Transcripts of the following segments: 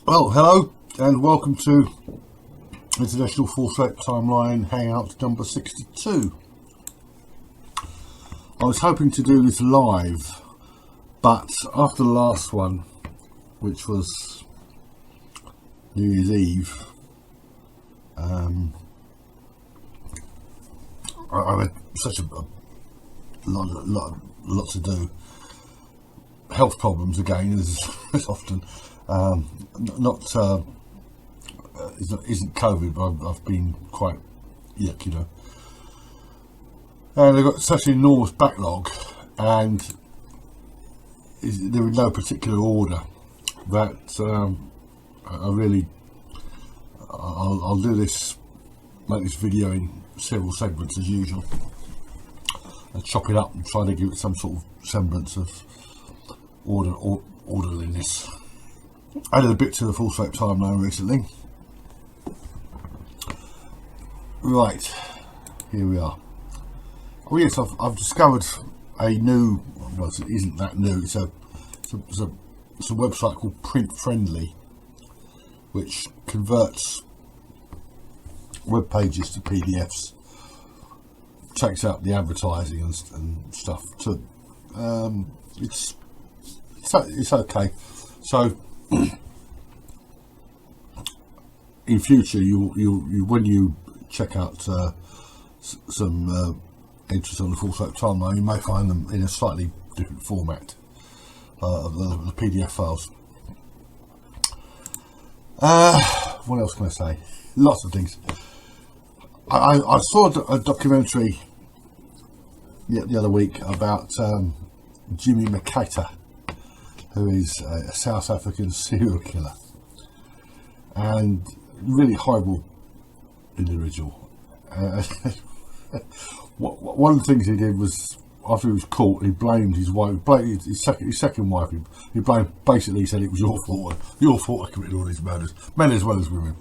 Well, hello and welcome to International Foresight Timeline Hangout number 62. I was hoping to do this live, but after the last one, which was New Year's Eve, I had such a lot to do. Health problems again, as often. Isn't COVID, but I've been quite yuck, and they've got such an enormous backlog, and they're in no particular order that I'll do this, make this video in several segments as usual, and chop it up and try to give it some sort of semblance of orderliness. I added a bit to the Foresight timeline recently. Right, here we are. Oh yes, I've discovered a new, well, it isn't that new, it's a website called Print Friendly, which converts web pages to PDFs, checks out the advertising and stuff. To it's okay. So in future, you when you check out some entries on the Foresight timeline, you may find them in a slightly different format of the PDF files. What else can I say? Lots of things. I saw a documentary the other week about Jimmy Makata, who is a South African serial killer, and really horrible individual. One of the things he did was, after he was caught, he blamed his wife, his second wife. He blamed, basically, he said it was your fault I committed all these murders, men as well as women.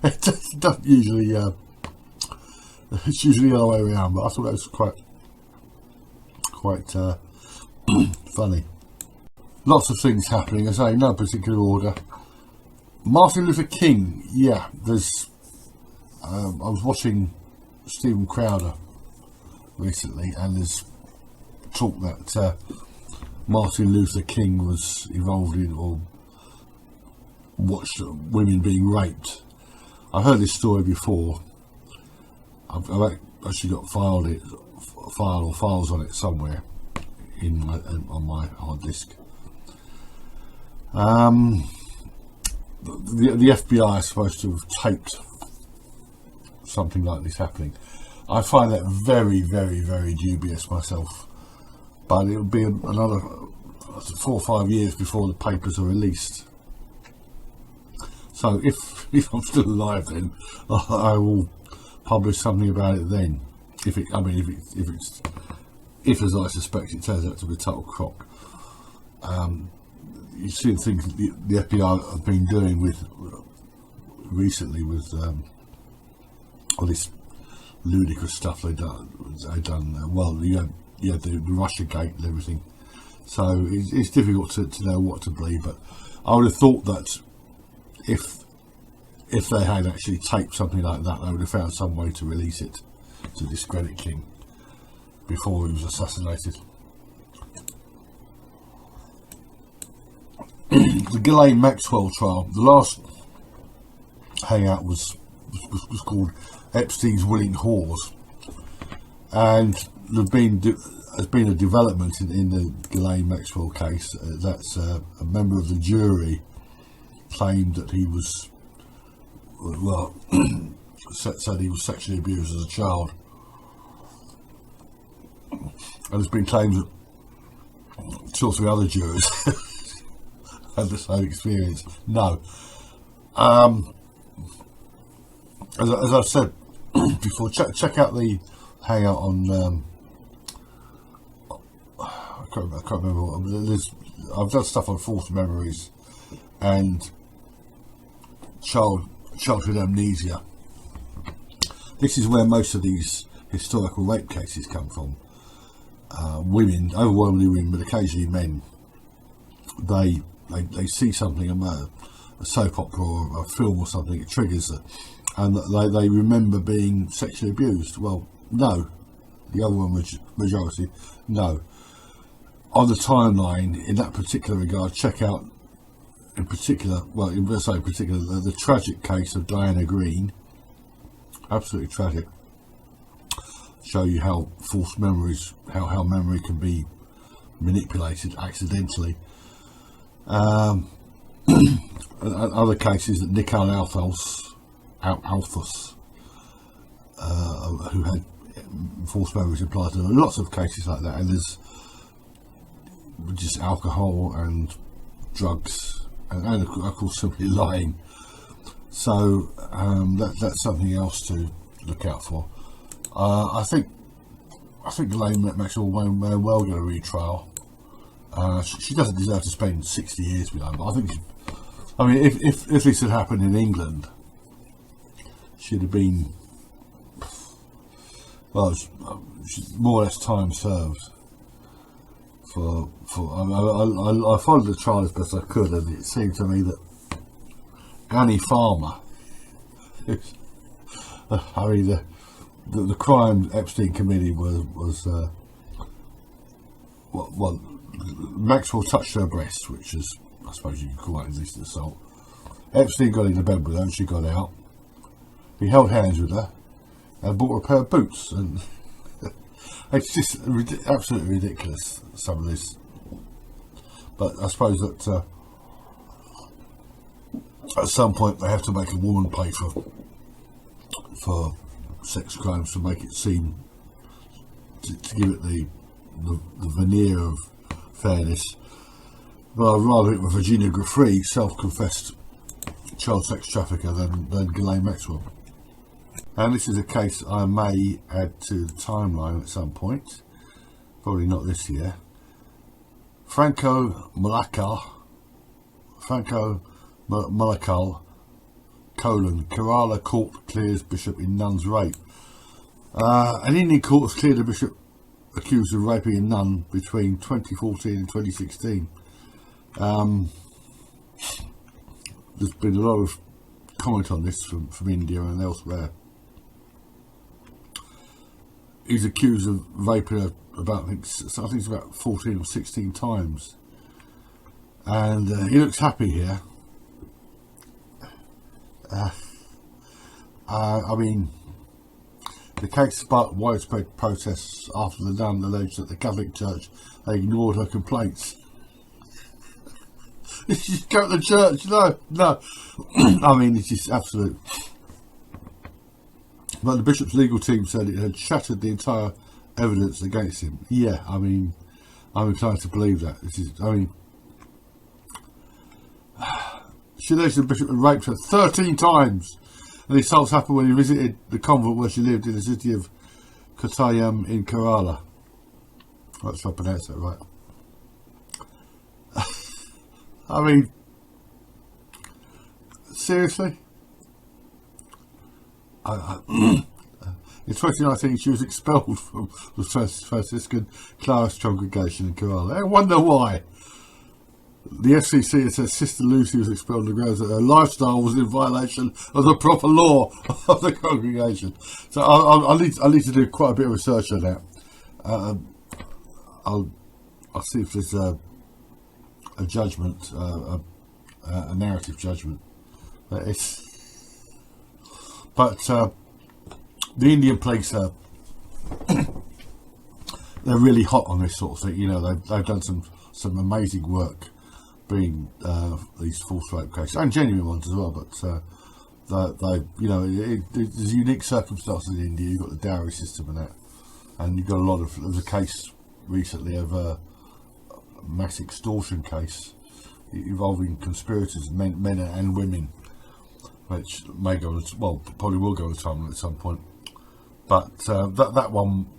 It doesn't usually, it's usually the other way around, but I thought that was quite funny. Lots of things happening, as I say, no particular order. Martin Luther King, yeah, there's. I was watching Stephen Crowder recently, and there's talk that Martin Luther King was involved in or watched women being raped. I've heard this story before. I've actually got files on it somewhere on my hard disk. The FBI is supposed to have taped something like this happening. I find that very, very, very dubious myself, but it will be another 4 or 5 years before the papers are released. So if I'm still alive, then I will publish something about it then. If as I suspect it turns out to be a total crock. You see the things the FBI have been doing recently with all this ludicrous stuff they've done. Well, you had the Russia Gate and everything, so it's difficult to know what to believe. But I would have thought that if they had actually taped something like that, they would have found some way to release it to discredit King before he was assassinated. The Ghislaine Maxwell trial. The last hangout was called Epstein's Willing Whores, and has been a development in the Ghislaine Maxwell case. That's a member of the jury claimed that he was, well, said he was sexually abused as a child, and it's been claimed that 2 or 3 other jurors had the same experience. No. As I've said before, check out the hangout on I can't remember what, I've done stuff on false memories and childhood amnesia. This is where most of these historical rape cases come from. Women, overwhelmingly women, but occasionally men, they see something, soap opera or a film or something, it triggers it, and they remember being sexually abused. Well, no. The other one, majority, no. On the timeline, in that particular regard, check out, in particular, well, in particular, the tragic case of Diana Green. Absolutely tragic. Show you how false memories, how memory can be manipulated accidentally. And other cases that Nicole Althos, who had false memories applied to them. Lots of cases like that, and there's just alcohol and drugs, and of course simply lying. So that's something else to look out for. I think Ghislaine Maxwell may well get a retrial. She doesn't deserve to spend 60 years behind, but I mean, if this had happened in England, she'd have been, well, more or less time served. I followed the trial as best I could, and it seemed to me that Annie Farmer, I mean, the crime Epstein committed was well, Maxwell touched her breast, which is, I suppose you could call that indecent assault. Epstein got into bed with her and she got out. He held hands with her and bought her a pair of boots, and it's just absolutely ridiculous, some of this. But I suppose that at some point they have to make a woman pay for sex crimes to make it seem, to give it the veneer of fairness. But I'd rather it were Virginia Giuffre, self-confessed child sex trafficker, than Ghislaine Maxwell. And this is a case I may add to the timeline at some point, probably not this year. Franco Malakal, Kerala court clears bishop in nun's rape. An Indian court has cleared a bishop accused of raping a nun between 2014 and 2016. There's been a lot of comment on this from India and elsewhere. He's accused of raping her about, I think it's about 14 or 16 times, and he looks happy here. I mean, the case sparked widespread protests after the nun alleged that the Catholic Church had ignored her complaints. You go to the church? No. I mean, it's just absolute. But the bishop's legal team said it had shattered the entire evidence against him. Yeah, I mean, I'm inclined to believe that. She alleged the bishop had raped her 13 times, and the assaults happened when he visited the convent where she lived in the city of Kottayam in Kerala. That's if I pronounced that right. I mean, seriously? In 2019, she was expelled from the Franciscan Claris congregation in Kerala. I wonder why. The FCC said Sister Lucy was expelled on the grounds that her lifestyle was in violation of the proper law of the congregation. So I need to do quite a bit of research on that. I'll see if there's a judgment, a narrative judgment. But the Indian police are they're really hot on this sort of thing. You know, they've done some amazing work being these false rape cases, and genuine ones as well. But they you know, there's unique circumstances in India. You've got the dowry system and that, and you've got a lot of. There was a case recently of a mass extortion case involving conspirators, men and women, which may go on, well, probably will go on time at some point. But that one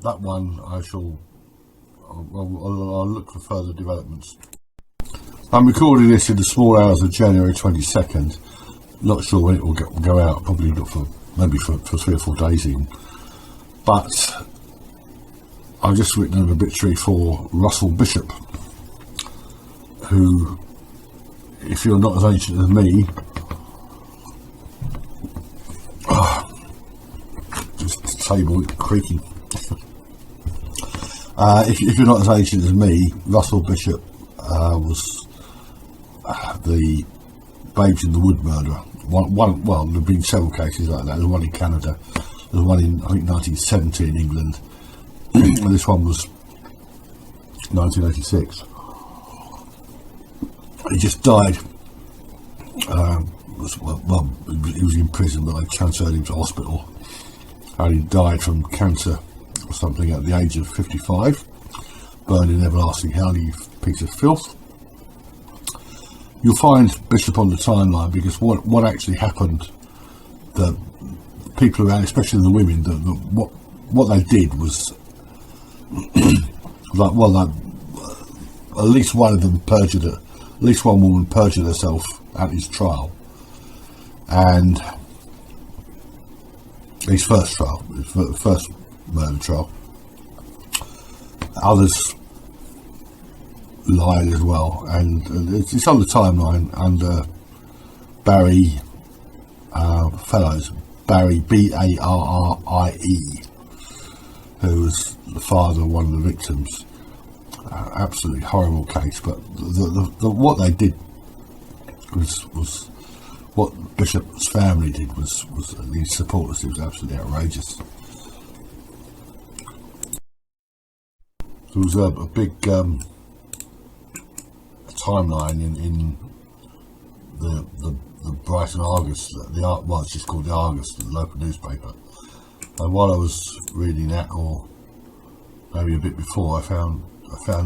I'll look for further developments. I'm recording this in the small hours of January 22nd. Not sure when it will go out. Probably not for maybe for 3 or 4 days even. But I've just written an obituary for Russell Bishop, who, if you're not as ancient as me, table creaking. If you're not as ancient as me, Russell Bishop was the Babes in the Wood murderer. Well, there have been several cases like that. There's one in Canada, there's one in, I think, 1970 in England, and this one was 1986. He just died. He was in prison, but they transferred him to hospital, and he died from cancer or something at the age of 55, burned in everlasting hell, you piece of filth. You'll find Bishop on the timeline, because what actually happened, the people around, especially the women, what they did was at least one of them perjured it. At least one woman perjured herself at his trial, and his first trial, his first murder trial. Others lied as well, and it's on the timeline under Barry Fellows, Barry Barrie, who was the father of one of the victims. Absolutely horrible case, but what they did was what Bishop's family did was these supporters. It was absolutely outrageous. There was a big timeline in the Brighton Argus, well, it's just called the Argus, the local newspaper. And while I was reading that, or maybe a bit before, I found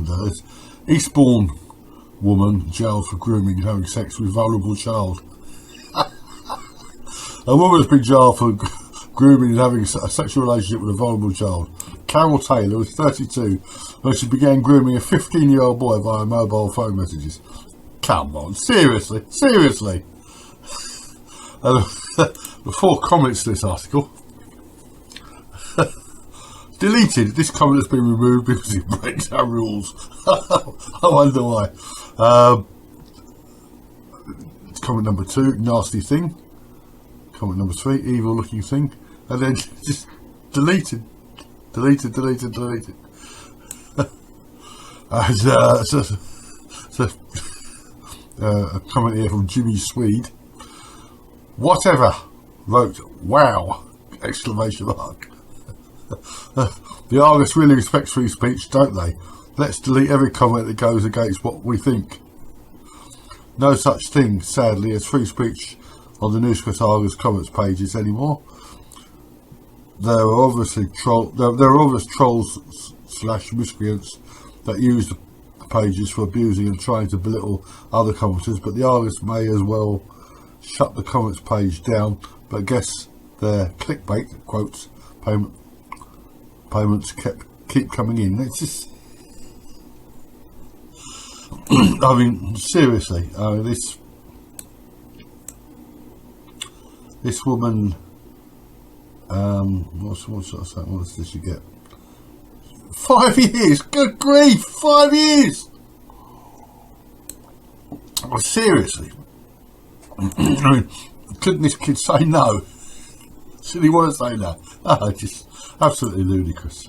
this Eastbourne woman jailed for grooming and having sex with vulnerable child. A woman has been jailed for grooming and having a sexual relationship with a vulnerable child. Carol Taylor was 32 when she began grooming a 15-year-old boy via mobile phone messages. Come on, seriously. Before comments to this article. Deleted. This comment has been removed because it breaks our rules. I wonder why. Comment number 2, nasty thing. Comment number 3, evil looking thing. And then just deleted. A comment here from Jimmy Swede. Whatever, wrote, wow! Exclamation mark. The Argus really respects free speech, don't they? Let's delete every comment that goes against what we think. No such thing, sadly, as free speech on the Newsquest Argus comments pages anymore. There are obviously trolls / miscreants that use the pages for abusing and trying to belittle other commenters, but the Argus may as well shut the comments page down. But I guess their clickbait quotes payments keep coming in. It's just, I mean, seriously, this woman, what's this you get? 5 years, good grief, 5 years. Oh, seriously. I mean, couldn't this kid say no? Should he want to say no? Oh, just absolutely ludicrous.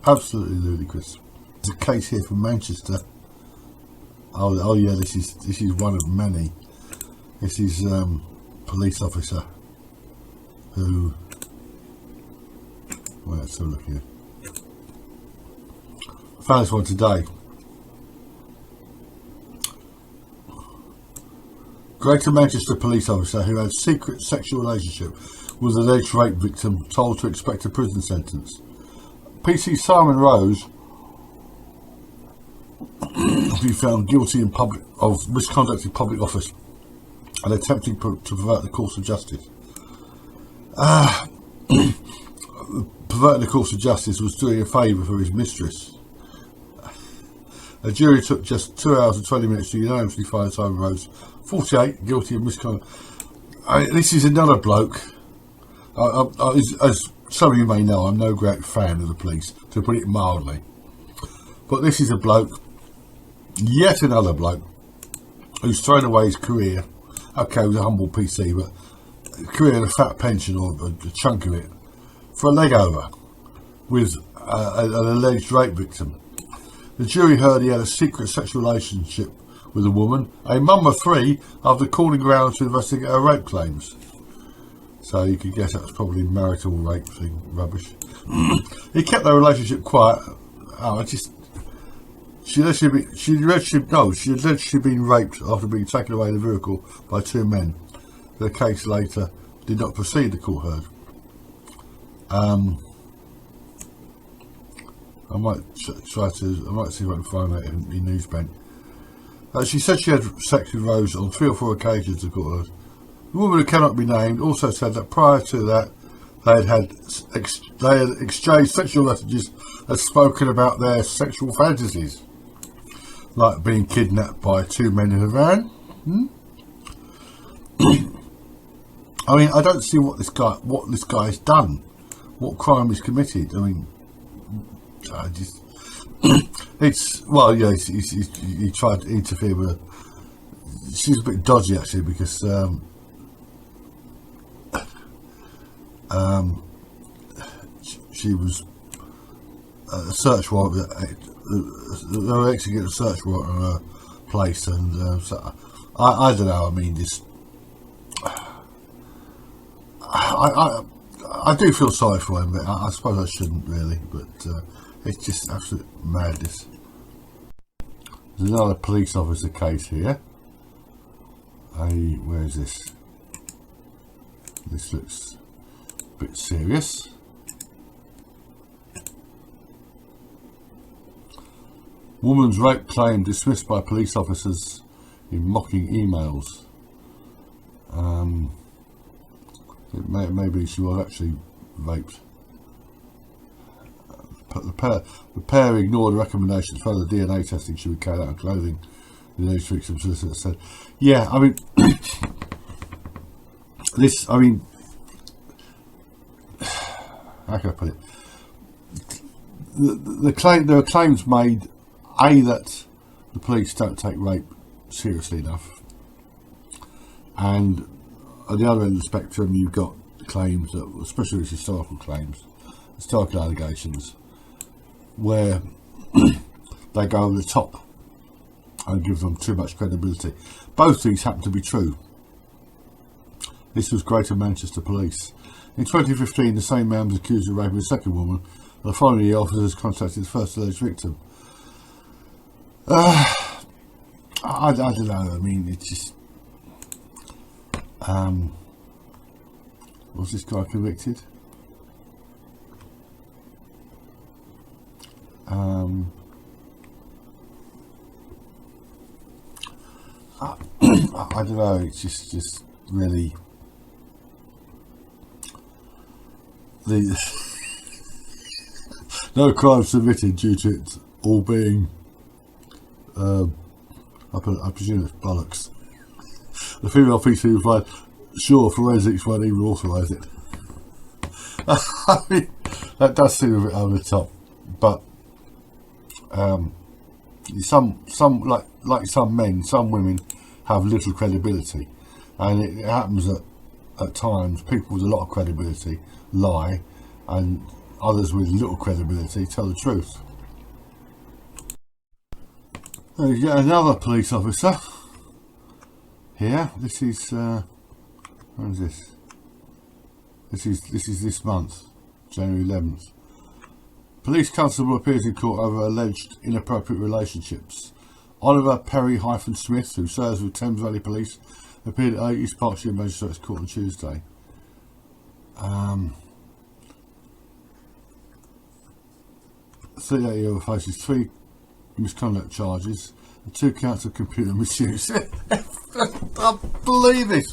Absolutely ludicrous. There's a case here from Manchester. Oh yeah, this is one of many. This is police officer who. Well, let's have a look here. I found this one today. Greater Manchester police officer who had secret sexual relationship with alleged rape victim told to expect a prison sentence. PC Simon Rose be found guilty of misconduct in public office and attempting to pervert the course of justice. Perverting the course of justice was doing a favour for his mistress. A jury took just 2 hours and 20 minutes to unanimously find Simon Rose, 48, guilty of misconduct. This is another bloke. As some of you may know, I'm no great fan of the police, to put it mildly. But this is a bloke, yet another bloke, who's thrown away his career. Okay, he was a humble PC, but a career and a fat pension, or a chunk of it, for a leg over with an alleged rape victim. The jury heard he had a secret sexual relationship with a woman, a mum of 3, after calling grounds to investigate her rape claims. So you could guess that was probably marital rape thing, rubbish. He kept their relationship quiet. She allegedly been raped after being taken away in a vehicle by 2 men. The case later did not proceed, the court heard. I might see if I can find that in Newsbank. She said she had sex with Rose on 3 or 4 occasions, the court heard. The woman, who cannot be named, also said that prior to that they had exchanged sexual messages and spoken about their sexual fantasies, like being kidnapped by 2 men in a van. I mean, I don't see what this guy's done, what crime he's committed. I mean, he tried to interfere with her. She's a bit dodgy actually, because she was a search warrant. They were executing a search warrant on her place, and so I don't know. I mean, this. I do feel sorry for him, but I suppose I shouldn't really. But it's just absolute madness. There's another police officer case here. Where is this? This looks a bit serious. Woman's rape claim dismissed by police officers in mocking emails. Maybe she was actually raped. The pair ignored recommendations for the DNA testing should be carried out on clothing. The alleged victim solicitor said, "Yeah, I mean, this. I mean, how can I put it? There are claims made, that the police don't take rape seriously enough, and at the other end of the spectrum, you've got claims that, especially with historical allegations, where they go over the top and give them too much credibility. Both things happen to be true. This was Greater Manchester Police. In 2015, the same man was accused of raping a second woman, and the following year, officers contacted the first alleged victim. I don't know. I mean, it's just. Was this guy convicted? I don't know. It's just really no crime submitted due to it all being. I presume it's bollocks. The female PC replied, "Sure, forensics won't even authorise it." I mean, that does seem a bit over the top, but some like some men, some women have little credibility, and it happens that at times people with a lot of credibility lie, and others with little credibility tell the truth. There's yet another police officer here. This is when is this? This is this month, January 11th. Police constable appears in court over alleged inappropriate relationships. Oliver Perry-Smith, who serves with Thames Valley Police, appeared at East Berkshire Magistrates Court on Tuesday. 38-year-old faces 3 misconduct charges and 2 counts of computer misuse. I can't believe it.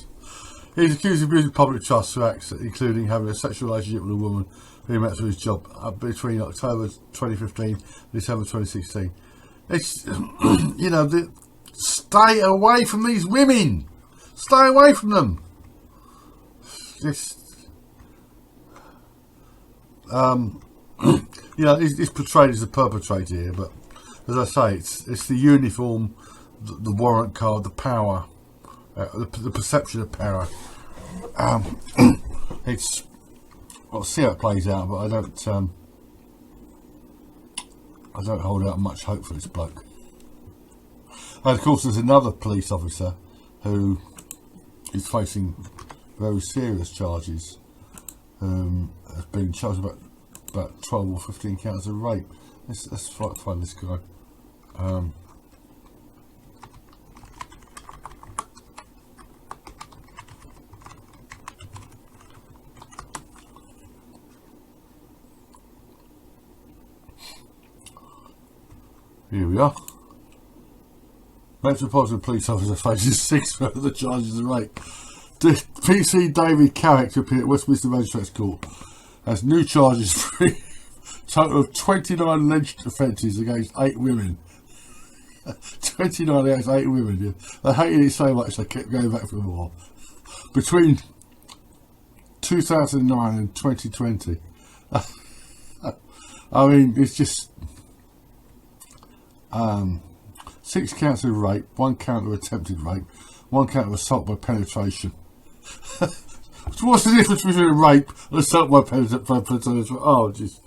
He's accused of abusing public trust through acts including having a sexual relationship with a woman who he met through his job between October 2015 and December 2016. It's, stay away from these women. Stay away from them. Just, he's portrayed as the perpetrator here, but as I say, it's the uniform, the warrant card, the power, the perception of power. It's I'll see how it plays out, but I don't hold out much hope for this bloke. And of course, there's another police officer who is facing very serious charges. Has been charged about 12 or 15 counts of rape. Let's find this guy. Here we are. Metropolitan Police Officer faces 6 further charges of rape. PC David Carrick to appear at Westminster Magistrates Court has new charges for a total of 29 alleged offences against 8 women. 29 against 8 women. Yeah. They hated it so much they kept going back for more. Between 2009 and 2020. I mean, it's just 6 counts of rape, 1 count of attempted rape, 1 count of assault by penetration. What's the difference between a rape and assault by penetration? Oh, jeez.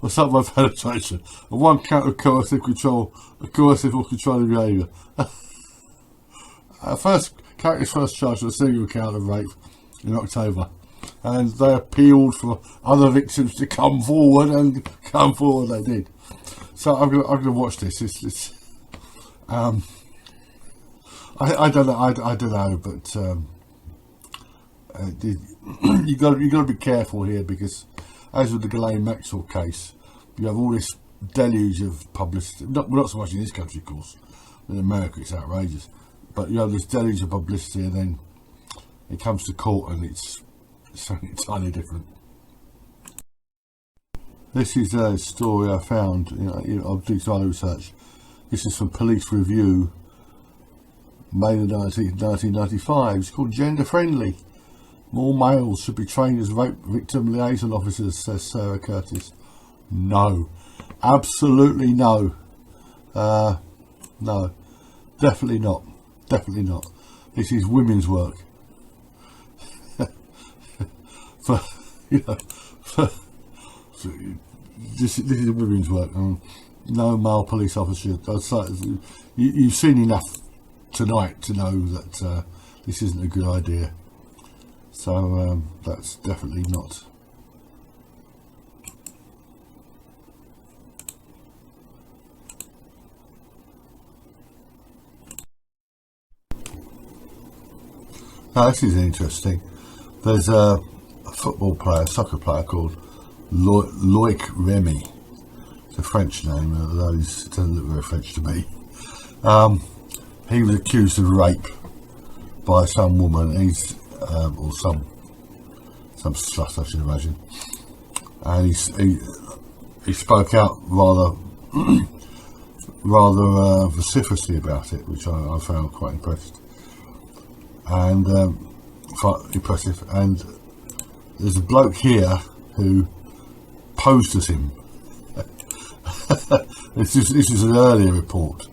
Assault by penetration. And 1 count of coercive control, coercive or controlling behaviour. Carrick's first charge was a single count of rape in October. And they appealed for other victims to come forward, and come forward they did. So I'm gonna watch this. I don't know, but you got to be careful here, because as with the Ghislaine Maxwell case, you have all this deluge of publicity. Not so much in this country, of course. In America, it's outrageous. But you have this deluge of publicity, and then it comes to court, and it's something entirely different. This is a story I found. I've done some other research. This is from Police Review, May the 19th, 1995. It's called Gender Friendly. More males should be trained as rape victim liaison officers, says Sarah Curtis. No. Absolutely no. No. Definitely not. Definitely not. This is women's work. This is women's work. No male police officer. You've seen enough tonight to know that this isn't a good idea. So that's definitely not. Now this is interesting. There's a football player, soccer player called Loic Remy. It's a French name, although it doesn't look very French to me. He was accused of rape by some woman. Or some slut, I should imagine. And he spoke out rather vociferously about it, which I found quite impressive. And impressive. And there's a bloke here who posed as him. This is an earlier report.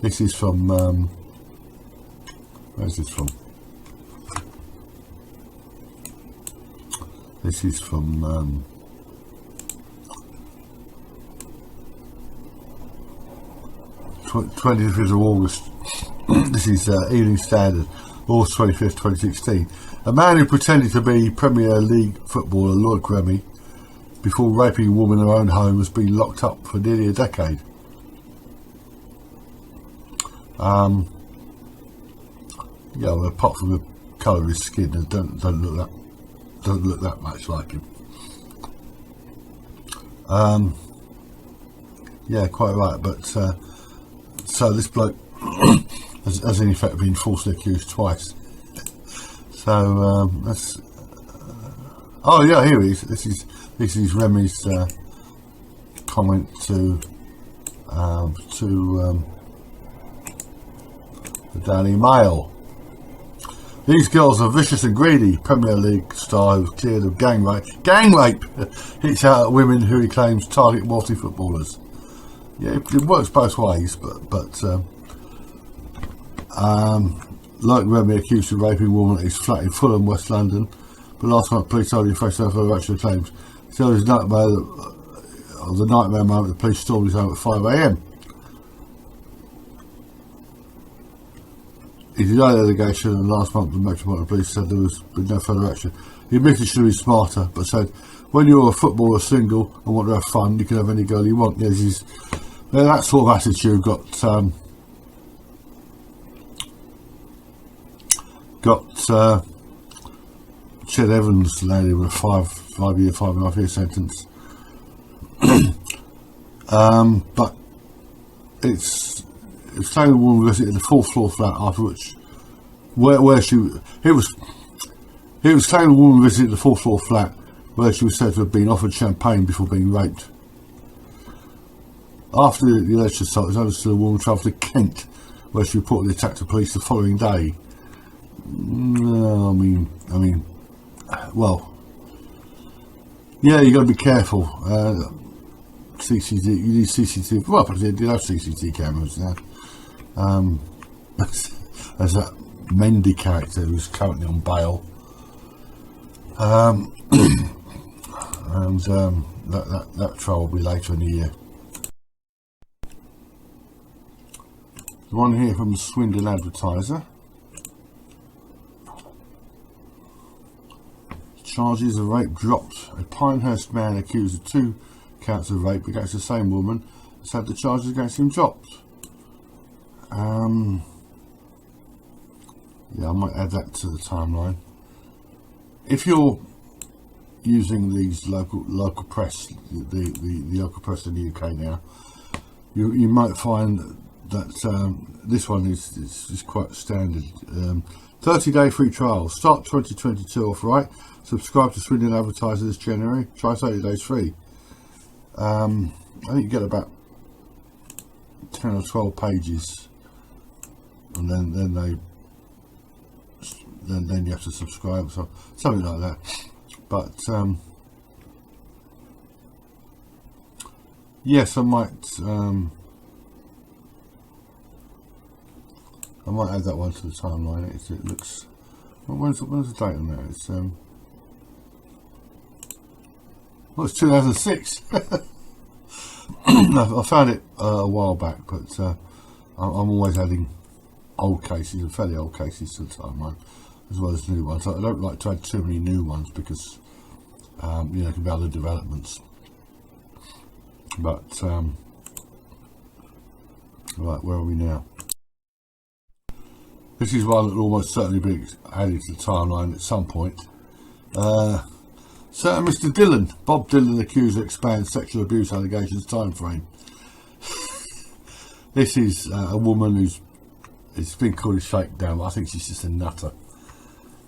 This is from where's this from? This is from 25th of August. This is Evening Standard, August 25th, 2016. A man who pretended to be Premier League footballer Loic Remy before raping a woman in her own home has been locked up for nearly a decade. Yeah, well, apart from the colour of his skin, it doesn't look that much like him. Yeah, quite right. But so this bloke has in effect been falsely accused twice. So that's. Oh yeah, here he is. This is Remy's comment to the Daily Mail. These girls are vicious and greedy. Premier League star who's cleared of gang rape hits out at women who he claims target wealthy footballers. Yeah, it works both ways, but Loic Remy accused of raping a woman at his flat in Fulham, West London, but last month police told him he faced no further action claims. So his nightmare, the nightmare moment, the police stormed his home at 5 a.m. He denied the allegation, and last month the Metropolitan Police said there was been no further action. He admitted he should be smarter, but said, when you're a footballer single and want to have fun, you can have any girl you want. Yes, that sort of attitude got Ched Evans landed with a 5.5 year sentence. But it's claimed the woman visited the 4th floor flat after which he was claiming the woman visited the 4th floor flat where she was said to have been offered champagne before being raped. After the alleged assault, it was understood the woman travelled to Kent, where she reportedly attacked the police the following day. Well, yeah, you got to be careful. CCTV, you need CCTV. Well, but they did have CCTV cameras now. There's that Mendy character who's currently on bail. That trial will be later in the year. The one here from the Swindon Advertiser. Charges of rape dropped. A Pinehurst man accused of 2 counts of rape against the same woman has had the charges against him dropped. Yeah, I might add that to the timeline. If you're using these local press, the local press in the UK now, you might find that this one is quite standard. 30-day free trial. Start 2022 off right. Subscribe to Swindon Advertiser this January. Try 30 days free. I think you get about 10 or 12 pages, and then you have to subscribe, so something like that. But yes, I might add that one to the timeline. It looks. When's the date on there? It's well, it's 2006. I found it a while back, but I'm always adding old cases, and fairly old cases, to the timeline, as well as new ones. I don't like to add too many new ones because there can be other developments. But right, where are we now? This is one that will almost certainly be added to the timeline at some point. Sir Mr. Dillon, Bob Dylan accused of expand sexual abuse allegations time frame. This is a woman it's been called a shakedown, but I think she's just a nutter.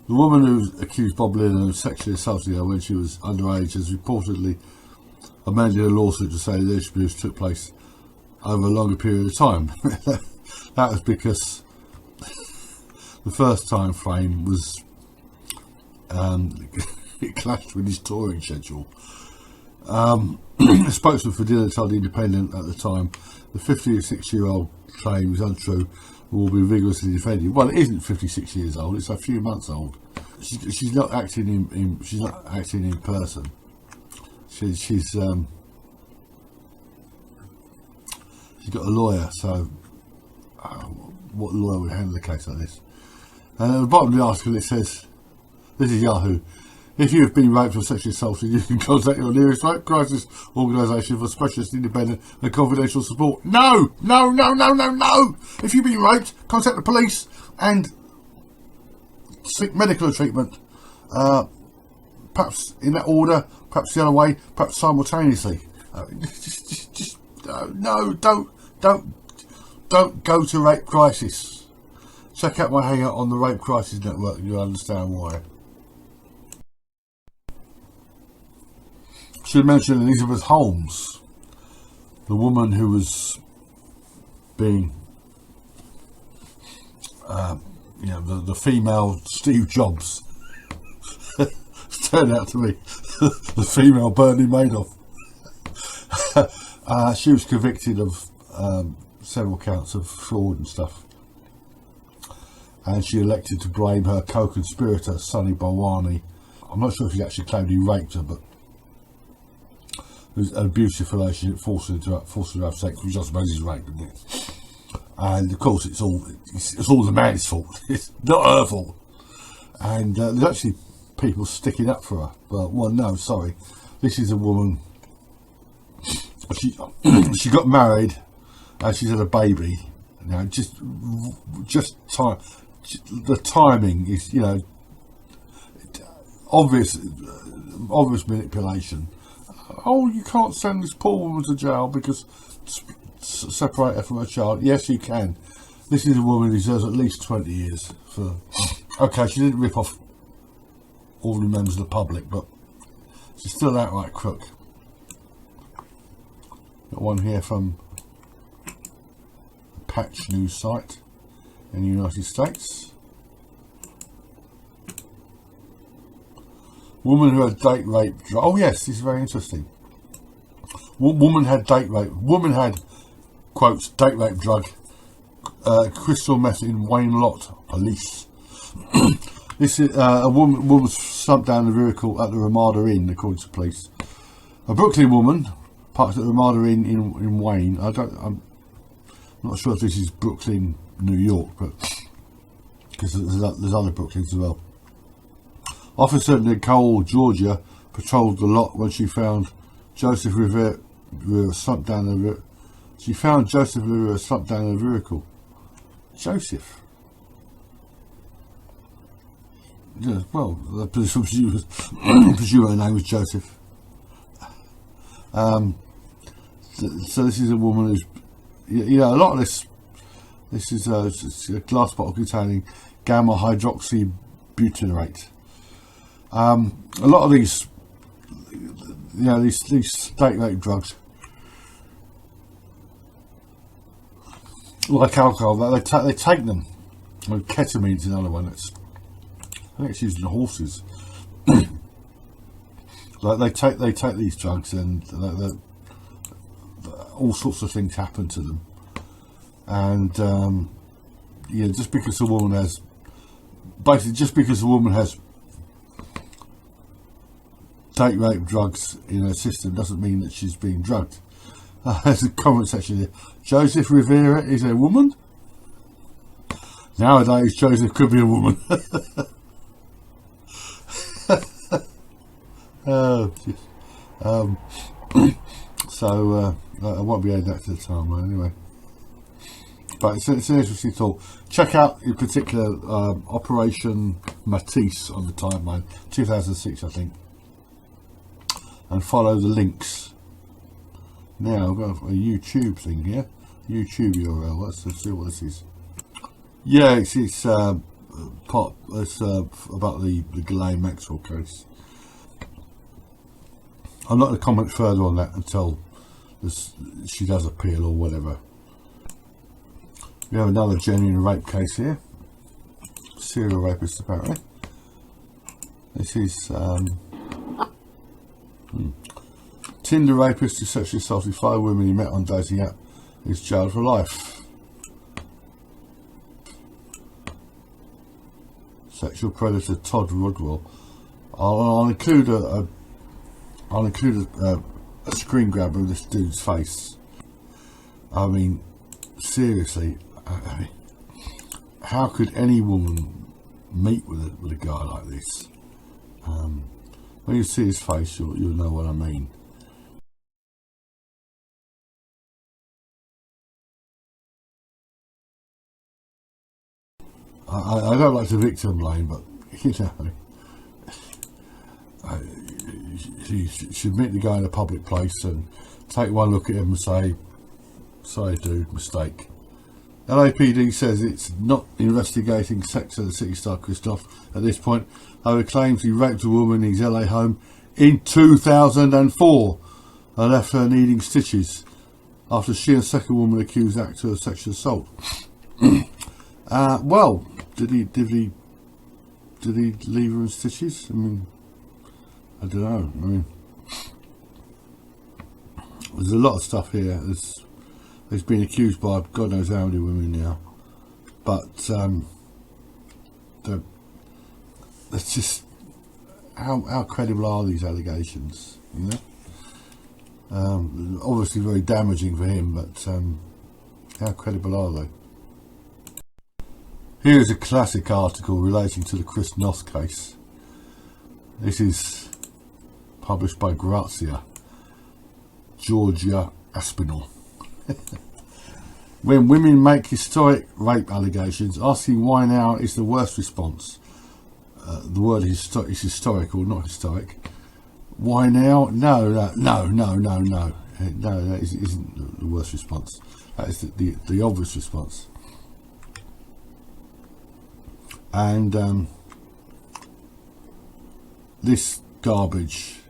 The woman who accused Bob Dylan of sexually assaulting her when she was underage has reportedly amended a lawsuit to say the abuse took place over a longer period of time. That was because the first time frame was it clashed with his touring schedule. A spokesman for Dylan told The Independent at the time the 56-year-old claim is untrue and will be vigorously defended. Well, it isn't 56 years old; it's a few months old. She's not acting in person. She's got a lawyer. So, what lawyer would handle a case like this? And at the bottom of the article it says, this is Yahoo: if you have been raped or sexually assaulted, you can contact your nearest rape crisis organisation for specialist, independent and confidential support. No! If you've been raped, contact the police and seek medical treatment. Perhaps in that order, perhaps the other way, perhaps simultaneously. No, don't go to Rape Crisis. Check out my hangout on the Rape Crisis Network and you'll understand why. Should mention Elizabeth Holmes, the woman who was being, the female Steve Jobs. Turned out to be the female Bernie Madoff. She was convicted of several counts of fraud and stuff, and she elected to blame her co-conspirator Sunny Balwani I'm not sure if he actually claimed he raped her, but it was an abusive relationship, forced her to have sex, which I suppose is rape, isn't it? And of course, it's all the man's fault. It's not her fault. And there's actually people sticking up for her. Well, no, sorry. This is a woman. She got married, and she's had a baby. Now, just time. The timing is, obvious manipulation. Oh, you can't send this poor woman to jail because separate her from her child. Yes, you can. This is a woman who deserves at least 20 years for. Okay, she didn't rip off ordinary members of the public, but she's still an outright crook. Got one here from a Patch news site in the United States. Woman who had date rape. Oh yes, this is very interesting. Woman had date rape. Woman had, quotes, date rape drug, crystal meth in Wayne Lot. Police. This is a woman was slumped down the vehicle at the Ramada Inn, according to police. A Brooklyn woman parked at the Ramada Inn in Wayne. I'm not sure if this is Brooklyn, New York, but because there's other Brooklyns as well. Officer Nicole Georgia patrolled the lot when she found Joseph Rivera slumped down the. She found Joseph Rivera slumped down the vehicle. Joseph. Yeah, well, I presume her name was Joseph. So this is a woman who's, a lot of this is a glass bottle containing gamma hydroxybutyrate. A lot of these, these state rape drugs, like alcohol, they take them. Well, ketamine's another one. I think it's used in horses. Like they take these drugs, and all sorts of things happen to them. And just because a woman has date rape drugs in her system doesn't mean that she's being drugged. There's a comment section here. Joseph Rivera is a woman? Nowadays, Joseph could be a woman. So I won't be adding that to the timeline anyway. But it's an interesting thought. Check out in particular Operation Matisse on the timeline, 2006 I think, and follow the links. Now I've got a YouTube thing here, YouTube URL. Let's see what this is. Yeah, it's about the Ghislaine Maxwell case. I'm not going to comment further on that until she does appeal or whatever. We have another genuine rape case here. Serial rapist apparently. This is Tinder rapist who sexually assaulted 5 women he met on dating app is jailed for life. Sexual predator Todd Rodwell. I'll include a screen grab of this dude's face. I mean, seriously, how could any woman meet with a guy like this? When you see his face, you'll know what I mean. I don't like to victim blame, but you should meet the guy in a public place and take one look at him and say, "Sorry, dude, mistake." LAPD says it's not investigating sex at the City star Christoph at this point, though it claims he raped a woman in his LA home in 2004 and left her needing stitches after she and a second woman accused the actor of sexual assault. Well, did he leave her in stitches? I mean, I don't know. I mean, there's a lot of stuff here. He's been accused by God knows how many women now, but that's just how credible are these allegations? You know, obviously very damaging for him, but how credible are they? Here is a classic article relating to the Chris Noth case. This is published by Grazia, Georgia Aspinall. When women make historic rape allegations, asking why now is the worst response. The word is historical, not historic. Why now? No, that isn't the worst response. That is the obvious response. And this garbage.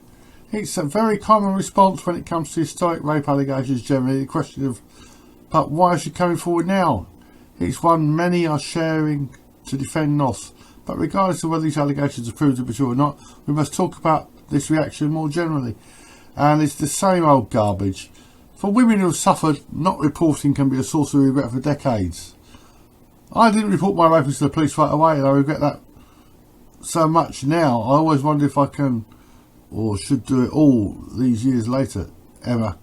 It's a very common response when it comes to historic rape allegations generally. The question of, but why is she coming forward now? It's one many are sharing to defend Noth. But regardless of whether these allegations are proved to be true or not, we must talk about this reaction more generally. And it's the same old garbage. For women who have suffered, not reporting can be a source of regret for decades. I didn't report my rapist to the police right away, and I regret that so much now. I always wonder if I can or should do it all these years later. Emma,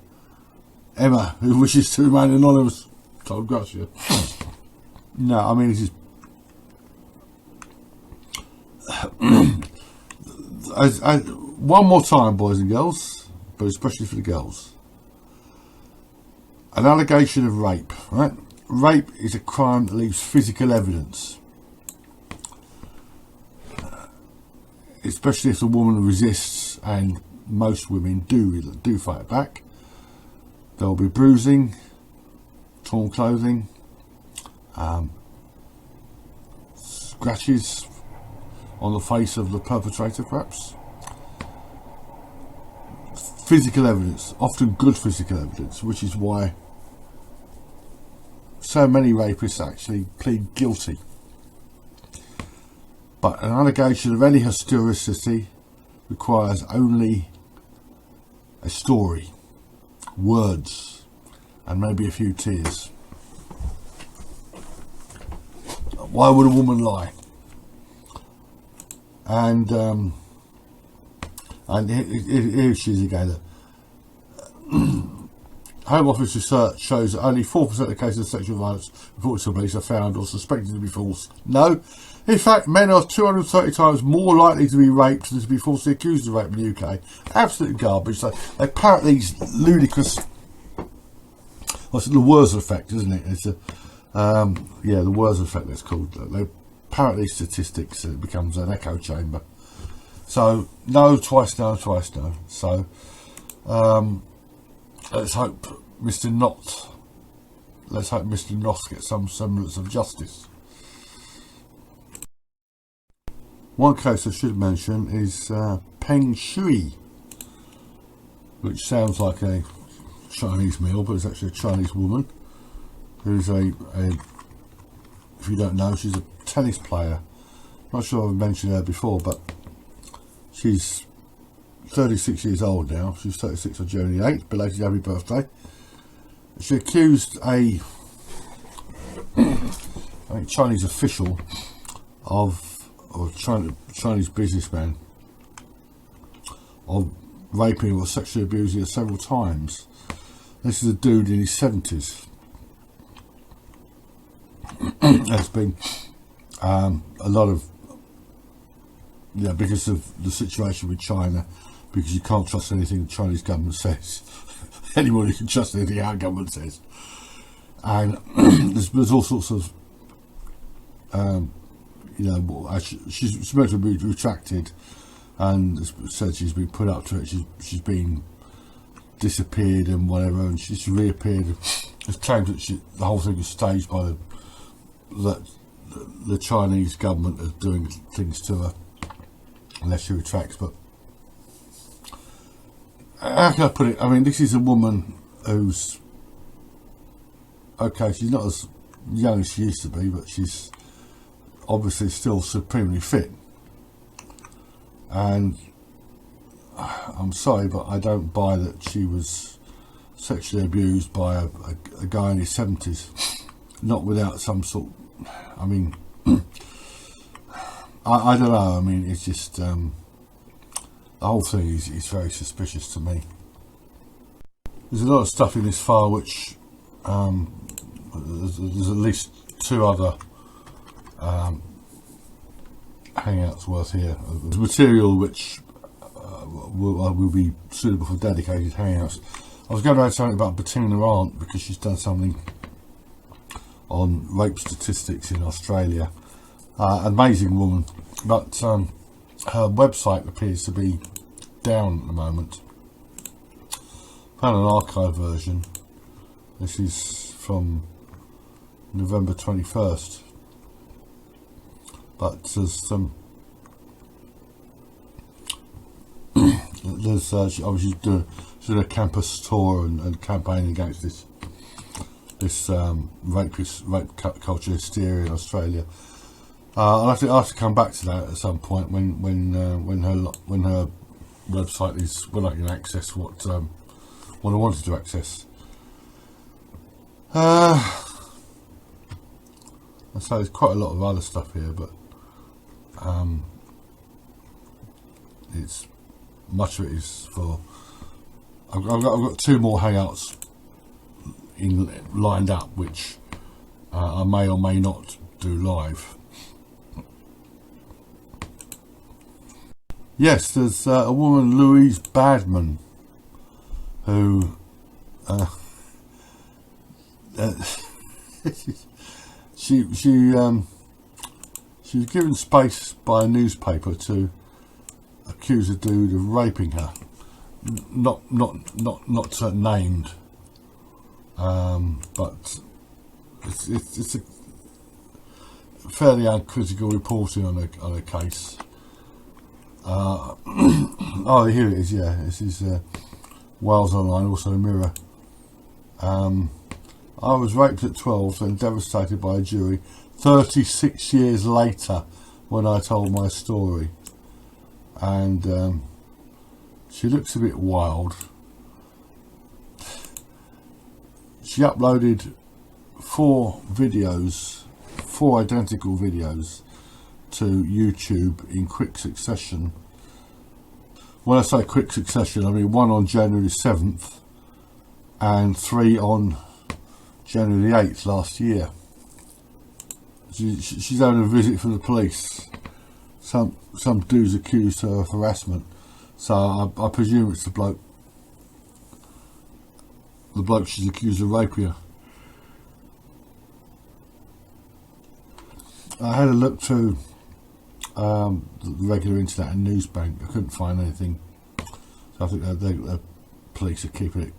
who wishes to remain anonymous, told Grazia. No, I mean, this is one more time, boys and girls, but especially for the girls. An allegation of rape, right? Rape is a crime that leaves physical evidence, especially if the woman resists, and most women do fight back. There will be bruising, torn clothing, scratches on the face of the perpetrator, perhaps. Physical evidence, often good physical evidence, which is why so many rapists actually plead guilty. But an allegation of any historicity requires only a story, words, and maybe a few tears. Why would a woman lie? And here she is again. Home Office research shows that only 4% of cases of sexual violence reported to police are found or suspected to be false. No, in fact, men are 230 times more likely to be raped than to be falsely accused of rape in the UK. Absolute garbage. So they parrot these ludicrous. Well, it's the Wurzel effect, isn't it? It's the Wurzel effect. That's called. They parrot these statistics, and it becomes an echo chamber. So no, twice no, twice no. So. Let's hope Mr. Noth gets some semblance of justice. One case I should mention is Peng Shui, which sounds like a Chinese meal, but it's actually a Chinese woman who's if you don't know, she's a tennis player. Not sure I've mentioned her before, but she's 36 years old now. She's 36 on January 8th. Belated happy birthday. She accused a Chinese official or Chinese businessman of raping or sexually abusing her several times. This is a dude in his 70s. There's been a lot of, because of the situation with China, because you can't trust anything the Chinese government says. Anybody can trust anything our government says. And there's all sorts of, she's meant to be retracted, and said she's been put up to it. She's been disappeared and whatever, and she's reappeared. It's claimed that the whole thing was staged by the Chinese government as doing things to her, unless she retracts. But how can I put it? I mean, this is a woman who's okay. She's not as young as she used to be, but she's obviously still supremely fit. And I'm sorry, but I don't buy that she was sexually abused by a guy in his 70s, not without some sort. I mean, I don't know. I mean, it's just the whole thing is very suspicious to me. There's a lot of stuff in this file which there's at least 2 other hangouts worth here. There's material which will be suitable for dedicated hangouts. I was going to add something about Bettina Arndt because she's done something on rape statistics in Australia. Amazing woman, but her website appears to be down at the moment. Found an archive version. This is from November 21st, but there's some she obviously doing a campus tour and campaigning against this rape culture hysteria in Australia. I'll have to come back to that at some point when her website is, when I can access what I wanted to access. So there's quite a lot of other stuff here, but it's much of it is for. I've got 2 more hangouts lined up, which I may or may not do live. Yes, there's a woman, Louise Badman, who she was given space by a newspaper to accuse a dude of raping her. Not named, but it's a fairly uncritical reporting on a case. Oh, here it is. Yeah, this is Wales Online, also a Mirror. I was raped at 12 and devastated by a jury 36 years later when I told my story. And she looks a bit wild. She uploaded 4 videos, 4 identical videos to YouTube in quick succession. When I say quick succession, I mean 1 on January 7th and 3 on January 8th last year. She's having a visit from the police. Some dudes accused her of harassment, so I presume it's the bloke she's accused of raping her. I had a look through the regular internet and news bank. I couldn't find anything, so I think the police are keeping it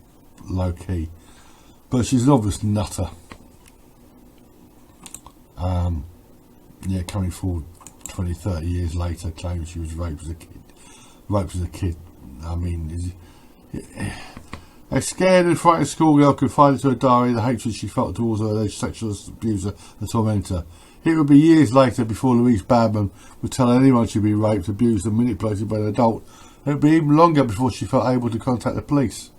low key. But she's an obvious nutter. Yeah, coming forward 20, 30 years later, claiming she was raped as a kid. I mean, a scared and frightened schoolgirl confided to her diary the hatred she felt towards her alleged sexual abuser and tormentor. It would be years later before Louise Badman would tell anyone she'd been raped, abused and manipulated by an adult. It would be even longer before she felt able to contact the police.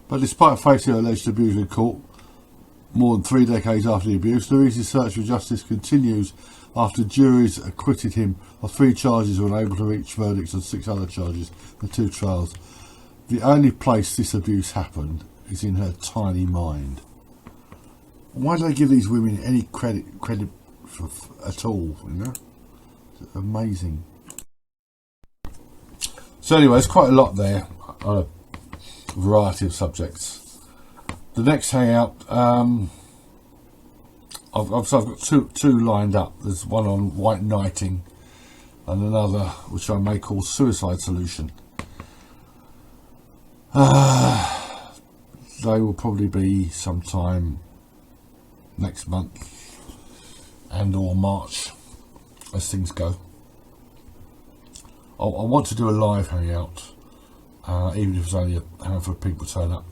But despite facing her alleged abuse in court, more than 3 decades after the abuse, Louise's search for justice continues after juries acquitted him of 3 charges and were unable to reach verdicts on 6 other charges in 2 trials. The only place this abuse happened is in her tiny mind. Why do they give these women any credit at all, you know? It's amazing. So anyway, there's quite a lot there on a variety of subjects. The next hangout, I've got two lined up. There's one on white knighting and another which I may call suicide solution. They will probably be sometime next month and or March as things go. I want to do a live hangout, even if it's only a handful of people turn up.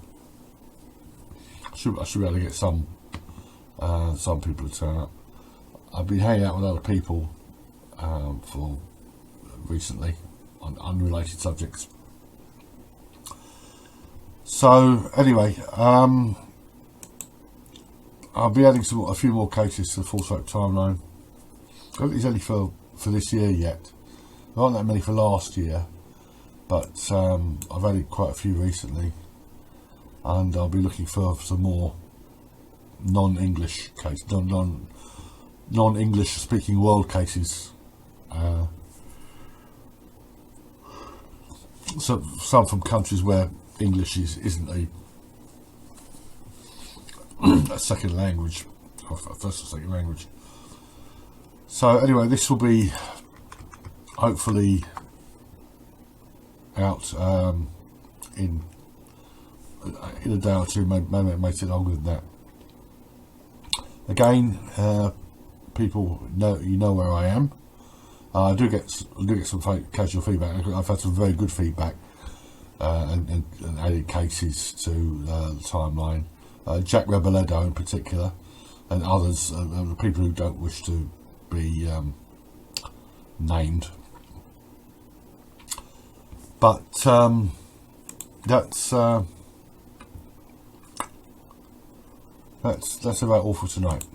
I should be able to get some people to turn up. I've been hanging out with other people for recently on unrelated subjects. So anyway, I'll be adding a few more cases to the Full Scope timeline. I don't think there's any for this year yet. There aren't that many for last year, but I've added quite a few recently, and I'll be looking for some more non-English cases, non-English speaking world cases. So some from countries where English isn't a second language, or first or second language. So anyway, this will be hopefully out in a day or two, maybe it may take longer than that. Again, people know where I am. I do get some casual feedback. I've had some very good feedback and added cases to the timeline. Jack Reboledo in particular, and others, people who don't wish to be named. But that's about all for tonight.